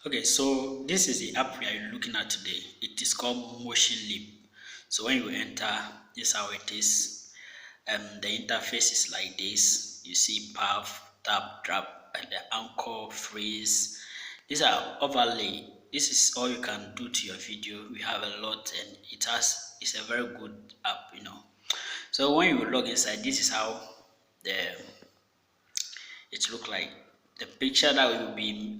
Okay, so this is the app we are looking at today. It is called Motion Leap. So when you enter, this is how it is. The interface is like this. You see path, tap, drop, and the anchor, freeze. These are overlay. This is all you can do to your video. We have a lot, and it's a very good app. So when you log inside, this is how the it look like. The picture that will be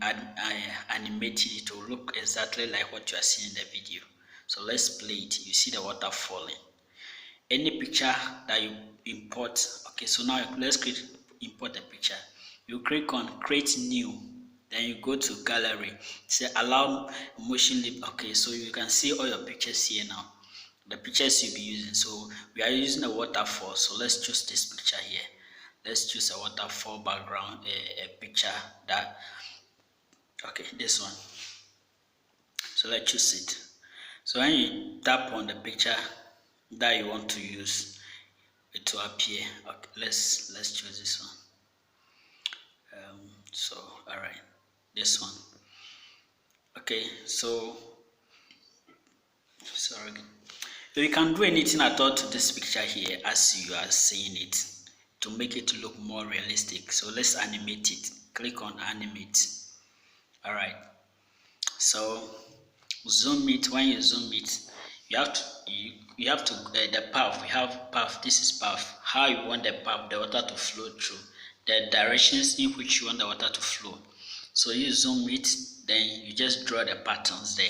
animated, it will look exactly like what you are seeing in the video. So let's play it. You see the water falling. Any picture that you import, okay, so now let's import the picture. You click on create new, then you go to gallery, say allow motion leap. Okay, so you can see all your pictures here now, the pictures you'll be using. So we are using a waterfall, so let's choose this picture here. Let's choose a waterfall background, a picture that, okay, this one. So let's choose it. So when you tap on the picture that you want to use, it will appear. Okay, let's choose this one. So all right, this one. Okay, so sorry. So you can do anything at all to this picture here as you are seeing it to make it look more realistic. So let's animate it. Click on animate. All right. So zoom it. When you zoom it, you have to the path. We have path. This is path. How you want the path, the water to flow through, the directions in which you want the water to flow. So you zoom it, then you just draw the patterns there.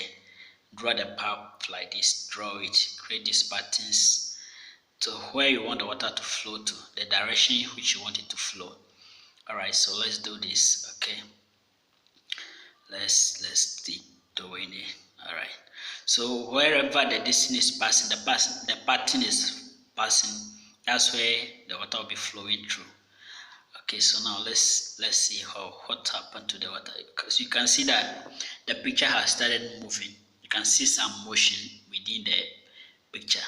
Draw the path like this. Draw it. Create these patterns to where you want the water to flow to, the direction in which you want it to flow. All right. So let's do this. Okay. Let's keep doing it. All right. So wherever the distance is passing, the pattern is passing. That's where the water will be flowing through. Okay. So now let's see what happened to the water, because you can see that the picture has started moving. You can see some motion within the picture.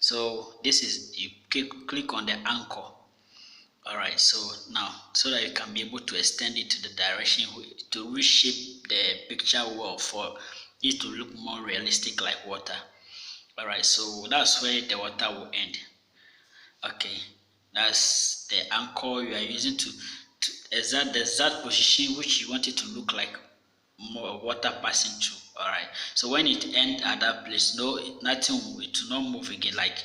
So this is, you click on the anchor. Alright, so now, so that you can be able to extend it to the direction to reshape the picture well for it to look more realistic like water. Alright, so that's where the water will end. Okay, that's the anchor you are using to exact the exact position which you want it to look like more water passing through. Alright, so when it ends at that place, nothing, it will not move again. Like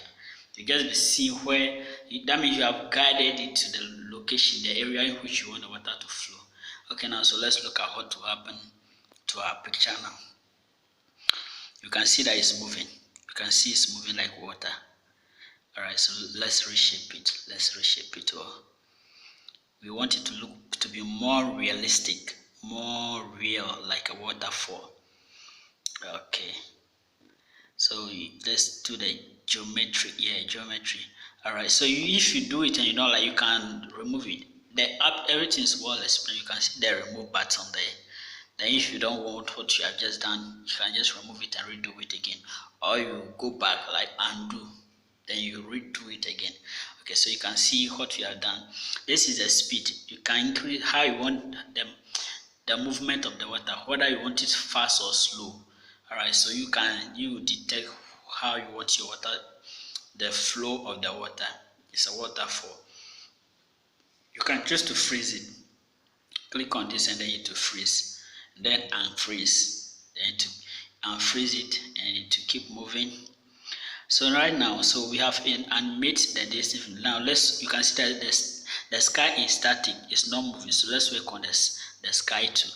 you just be seeing where, that means you have guided it to the location, the area in which you want the water to flow. Okay, now so let's look at what will happen to our picture now. You can see that it's moving. You can see it's moving like water. Alright, so let's reshape it. Let's reshape it all. We want it to look to be more realistic, more real, like a waterfall. Okay. So let's do the geometry. Yeah, geometry. Alright, so if you do it and you know, like, you can remove it. The app, everything is well explained. You can see the remove button there. Then if you don't want what you have just done, you can just remove it and redo it again. Or you go back, like undo, then you redo it again. Okay, so you can see what you have done. This is the speed. You can increase how you want the movement of the water, whether you want it fast or slow. Alright, so you detect how you want your water, the flow of the water. It's a waterfall. You can choose to freeze it. Click on this and then it will freeze. Then unfreeze. Then to unfreeze it and to keep moving. So right now, so we have animate the distance. Now you can see that the sky is static, it's not moving. So let's work on the sky too.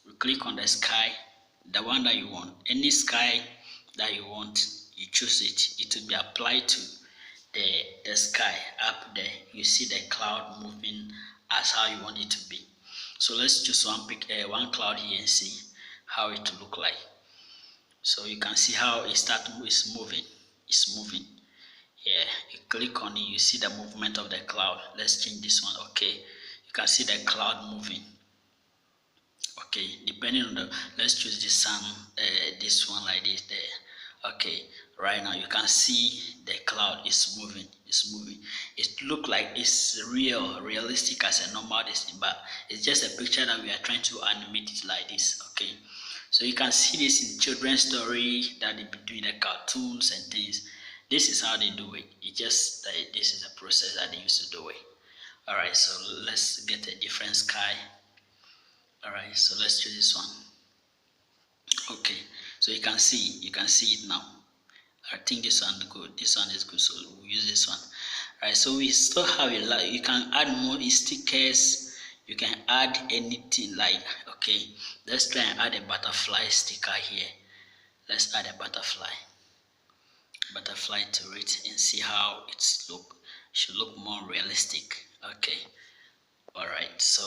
We click on the sky, the one that you want. Any sky that you want, you choose it. It will be applied to the sky up there. You see the cloud moving as how you want it to be. So let's choose one cloud here and see how it will look like. So you can see how it's moving. It's moving. Yeah, you click on it, you see the movement of the cloud. Let's change this one. Okay, you can see the cloud moving. Okay, depending on let's choose this sun, this one like this there. Okay, right now you can see the cloud is moving. It's moving. It look like it's realistic as a normal this, but it's just a picture that we are trying to animate it like this. Okay, so you can see this in children's story that they be doing the cartoons and things. This is how they do it. It just this is a process that they used to do it. All right, so let's get a different sky. All right, so let's choose this one. Okay, so you can see it now. I think this one good. This one is good, so we'll use this one. All right, so we still have a lot. You can add more stickers. You can add anything like, okay, let's try and add a butterfly sticker here. Let's add a butterfly to it and see how it's look. Should look more realistic. Okay, all right, so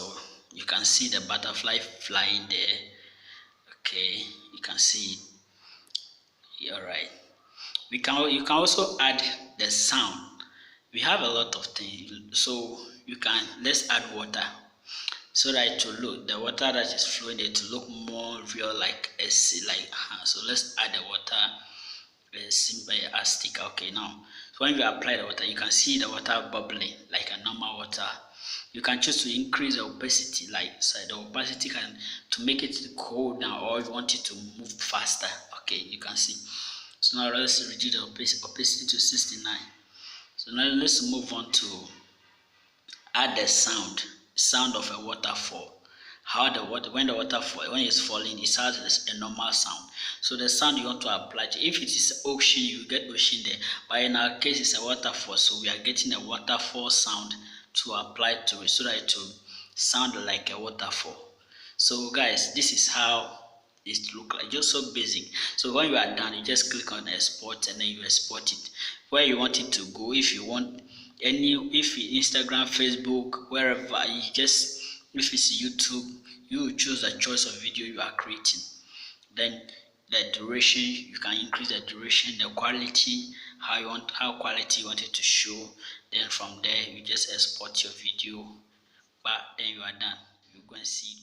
you can see the butterfly flying there. Okay, you can see it. All right, you can also add the sound. We have a lot of things, so you can, let's add water so that it will look, the water that is flowing there to look more real, like a sea, like so let's add the water, simple as sticker. Okay, now so when you apply the water, you can see the water bubbling like a normal water. You can choose to increase the opacity, like so the opacity can, to make it cold down, or if you want it to move faster. Okay, you can see. So now let's reduce the opacity to 69. So now let's move on to add the sound of a waterfall. How the water, when the waterfall, when it's falling, it has a normal sound. So the sound you want to apply to, if it is ocean, you get ocean there, but in our case it's a waterfall, so we are getting a waterfall sound to apply to it so that it will sound like a waterfall. So guys, this is how it look like, just so basic. So when you are done, you just click on export and then you export it where you want it to go. If you want any, if Instagram, Facebook, wherever, you just, if it's YouTube, you choose the choice of video you are creating. Then the duration, you can increase the duration, the quality, how quality you want it to show. Then from there you just export your video, but then you are done. You go and see